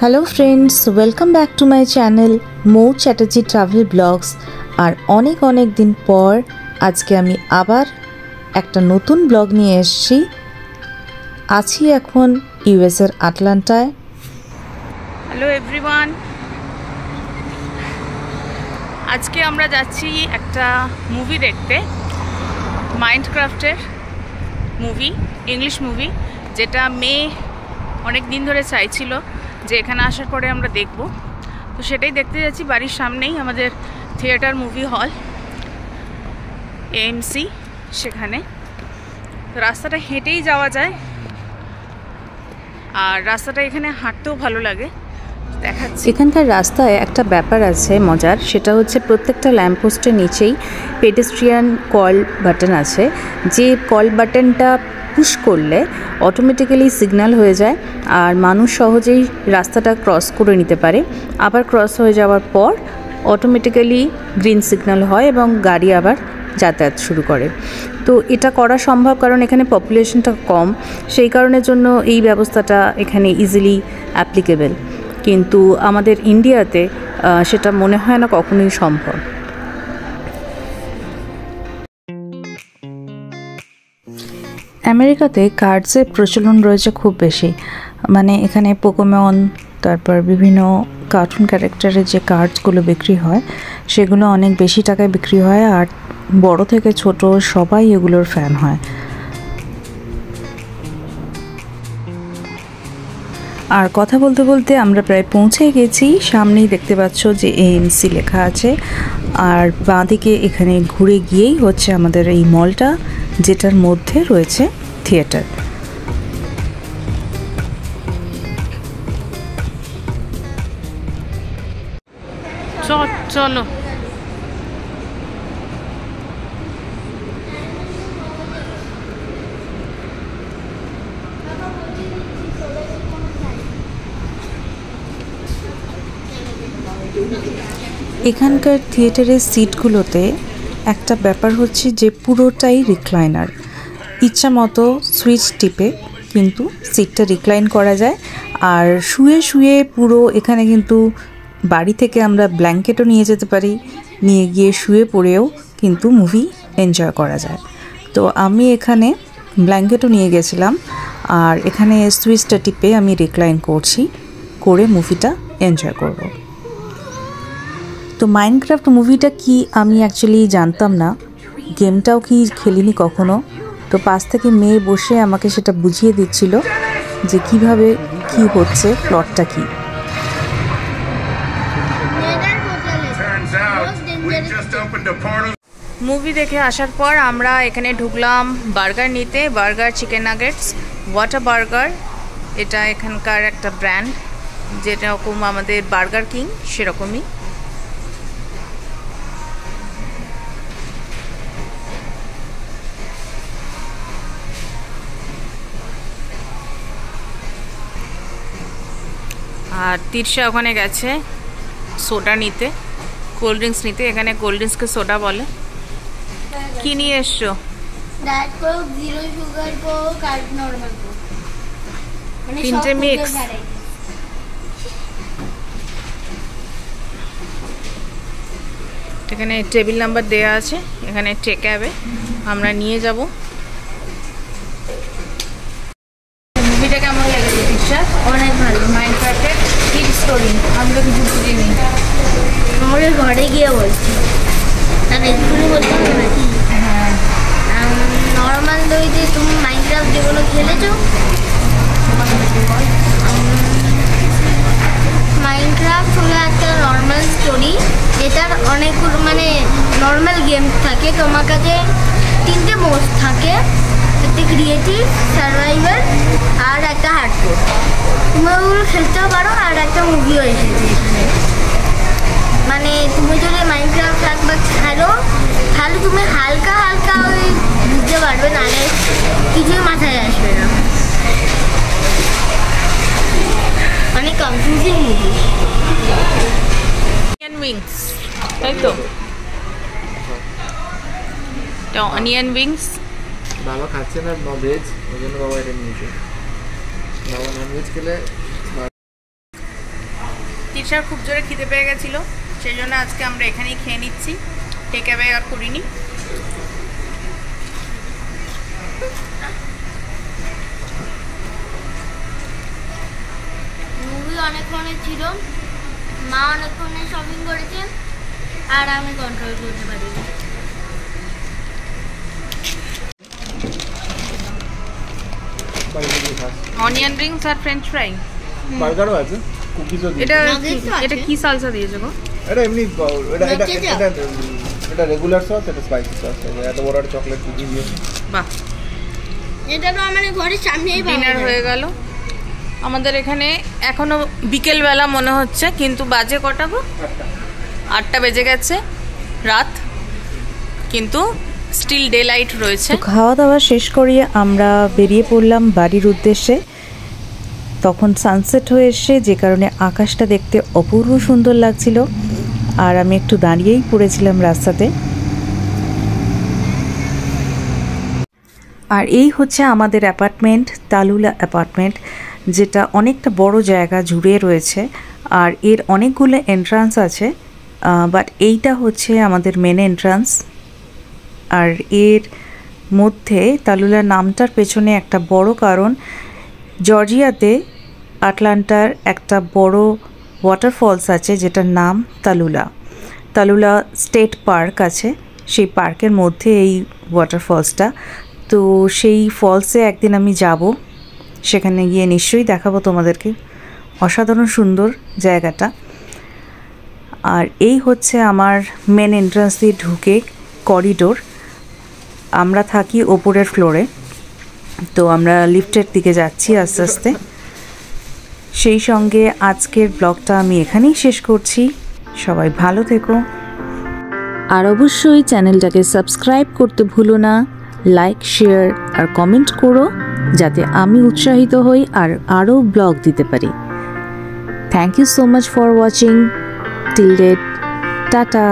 Hello friends, welcome back to my channel Mou Chatterjee travel blogs. আর অনেক দিন পর আজকে আমি আবার একটা নতুন ব্লগ নিয়ে এসেছি। আছি এখন ইউএসের আটলান্টায়। হ্যালো এভরিওয়ান, আজকে আমরা যাচ্ছি একটা মুভি দেখতে, মাইনক্রাফটের মুভি, ইংলিশ মুভি, যেটা মেয়ে অনেক দিন ধরে চাইছিল যে এখানে আসার পরে আমরা দেখব। তো সেটাই দেখতে যাচ্ছি। বাড়ির সামনেই আমাদের থিয়েটার মুভি হল এএমসি, সেখানে রাস্তাটা হেঁটেই যাওয়া যায়, আর রাস্তাটা এখানে হাঁটতেও ভালো লাগে। দেখাচ্ছি এখানকার রাস্তায় একটা ব্যাপার আছে মজার, সেটা হচ্ছে প্রত্যেকটা ল্যাম্পপোস্টের নিচেই পেডেস্ট্রিয়ান কল বাটন আছে। যে কল বাটনটা পুশ করলে অটোমেটিক্যালি সিগন্যাল হয়ে যায় আর মানুষ সহজেই রাস্তাটা ক্রস করে নিতে পারে। আবার ক্রস হয়ে যাওয়ার পর অটোমেটিক্যালি গ্রিন সিগন্যাল হয় এবং গাড়ি আবার যাতায়াত শুরু করে। তো এটা করা সম্ভব কারণ এখানে পপুলেশনটা কম, সেই কারণের জন্য এই ব্যবস্থাটা এখানে ইজিলি অ্যাপ্লিকেবল। কিন্তু আমাদের ইন্ডিয়াতে সেটা মনে হয় না কখনোই সম্ভব। আমেরিকাতে কার্ডসের প্রচলন রয়েছে খুব বেশি, মানে এখানে পোকেমন, তারপর বিভিন্ন কার্টুন ক্যারেক্টারের যে কার্ডসগুলো বিক্রি হয় সেগুলো অনেক বেশি টাকায় বিক্রি হয়, আর বড় থেকে ছোট সবাই এগুলোর ফ্যান হয়। আর কথা বলতে বলতে আমরা প্রায় পৌঁছে গেছি। সামনেই দেখতে পাচ্ছ যে এএমসি লেখা আছে, আর বাঁদিকে এখানে ঘুরে গিয়েই হচ্ছে আমাদের এই মলটা, যেটার মধ্যে রয়েছে থিয়েটার। চলো এখানকার থিয়েটারের সিটগুলোতে একটা ব্যাপার হচ্ছে যে পুরোটাই রিক্লাইনার। ইচ্ছা মতো সুইচ টিপে কিন্তু সিটটা রিক্লাইন করা যায়। আর শুয়ে শুয়ে পুরো এখানে কিন্তু বাড়ি থেকে আমরা ব্ল্যাঙ্কেটও নিয়ে যেতে পারি, নিয়ে গিয়ে শুয়ে পড়েও কিন্তু মুভি এনজয় করা যায়। তো আমি এখানে ব্ল্যাঙ্কেটও নিয়ে গেছিলাম, আর এখানে সুইচটা টিপে আমি রিক্লাইন করছি, করে মুভিটা এনজয় করব। তো মাইনক্রাফট মুভিটা কি আমি অ্যাকচুয়ালি জানতাম না, গেমটাও কি খেলিনি কখনো। তো পাশ থেকে মেয়ে বসে আমাকে সেটা বুঝিয়ে দিচ্ছিল যে কিভাবে কি হচ্ছে, প্লটটা কি। মুভি দেখে আসার পর আমরা এখানে ঢুকলাম বার্গার নিতে, burger, chicken nuggets, water burger. এটা এখানকার একটা ব্র্যান্ড, যেরকম আমাদের বার্গার কিং সেরকমই। আর তিরশা ওখানে গেছে সোডা নিতে, কোল্ড ড্রিঙ্কস নিতে। এখানে কোল্ড ড্রিঙ্কসকে সোডা বলে। কি নিয়ে এসছো? Diet Coke, zero sugar Coke আর নরমাল কোক, মানে তিনটে মিক্স। এখানে টেবিল নাম্বার দেয়া আছে, এখানে টেক অ্যাওয়ে আমরা নিয়ে যাব। মুভিটা কেমন লেগেছে তিরশা? অনেক ভালো। মাইনক্রাফটের কি স্টোরি? আমি তো কিছু বুঝিনি। আমাদের ঘরে গিয়ে বলছি, তার এগুলো বলতে হবে নাকি? হ্যাঁ, নর্মাল দই যে তুমি মাইনক্রাফট যেগুলো খেলেছো, মাইনক্রাফট হলো একটা নর্মাল স্টোরি। এটার অনেকগুলো মানে নর্মাল গেম থাকে। তোমার কাছে তিনটে মোড থাকে, একটা ক্রিয়েটিভ, সার্ভাইভার আর একটা হার্ডকোর। তুমি ওগুলো খেলতেও পারো, আর একটা মুভিও এসেছে এখানে। মানে তুমি যদি মাইনক্রাফট একবার খেলো তাহলে তুমি হালকা হালকা ওই বুঝতে পারবে, নাহলে কিছুই মাথায় আসবে না। মানে কনফিউজিং মুভি। অনিয়ন উইংস, তাই তো? অনিয়ন উইংস বাবা খাচ্ছে না ভেজ, ওই জন্য বাবা এটা নিয়েছে। বাবা নন ভেজ খেলে মানিষার খুব জোরে খিদে পেয়ে গেছিলো, সেই জন্য আজকে আমরা এখানেই খেয়ে নিচ্ছি, টেক অ্যাওয়ে আর করিনি। মুভি অনেকক্ষণে ছিল, মা অনেকক্ষণে শপিং করেছে, আর আমি কন্ট্রোল করতে পারিনি। অনিয়ন রিংস আর ফ্রেঞ্চ ফ্রাই, বার্গারও আছে, কুকিজও দিয়েছে। এটা Nuggets ও আছে। এটা কি সালসা দিয়েছে গো? এটা এমনি Nuggets ও? এটা রেগুলার সস, এটা স্পাইসি সস, এত বড় একটা চকলেট কুকি দিয়েছে। বাহ, এটা তো আমাদের ঘরের সামনেই পাওয়া ডিনার যায়। হয়ে গেল আমাদের এখানে। এখনো বিকেলবেলা মনে হচ্ছে, কিন্তু বাজে কটা গো? 8টা বেজে গেছে রাত, কিন্তু স্টিল ডে লাইট রয়েছে। তো খাওয়া দাওয়া শেষ করিয়ে আমরা বেরিয়ে পড়লাম বাড়ির উদ্দেশ্যে। তখন সানসেট হয়ে এসে, যে কারণে আকাশটা দেখতে অপূর্ব সুন্দর লাগছিল, আর আমি একটু দাঁড়িয়েই পড়েছিলাম রাস্তাতে। আর এই হচ্ছে আমাদের অ্যাপার্টমেন্ট, তালুলা অ্যাপার্টমেন্ট, যেটা অনেকটা বড় জায়গা জুড়ে রয়েছে, আর এর অনেকগুলো এন্ট্রান্স আছে, বাট এইটা হচ্ছে আমাদের মেন এন্ট্রান্স। আর এর মধ্যে তালুলা নামটার পেছনে একটা বড় কারণ, জর্জিয়াতে আটলান্টার একটা বড় ওয়াটারফলস আছে যেটার নাম তালুলা। তালুলা স্টেট পার্ক আছে, সেই পার্কের মধ্যে এই ওয়াটারফলসটা। তো সেই ফলসে একদিন আমি যাব, সেখানে গিয়ে নিশ্চয়ই দেখাবো তোমাদেরকে। অসাধারণ সুন্দর জায়গাটা। আর এই হচ্ছে আমার মেন এন্ট্রান্স দিয়ে ঢুকে করিডোর। আমরা থাকি ওপরের ফ্লোরে, তো আমরা লিফটের দিকে যাচ্ছি আস্তে আস্তে। সেই সঙ্গে আজকের ব্লগটা আমি এখানেই শেষ করছি। সবাই ভালো থেকো, আর অবশ্যই চ্যানেলটাকে সাবস্ক্রাইব করতে ভুলো না। লাইক, শেয়ার আর কমেন্ট করো, যাতে আমি উৎসাহিত হই আর আরও ব্লগ দিতে পারি। Thank you so much for watching till date. Tata.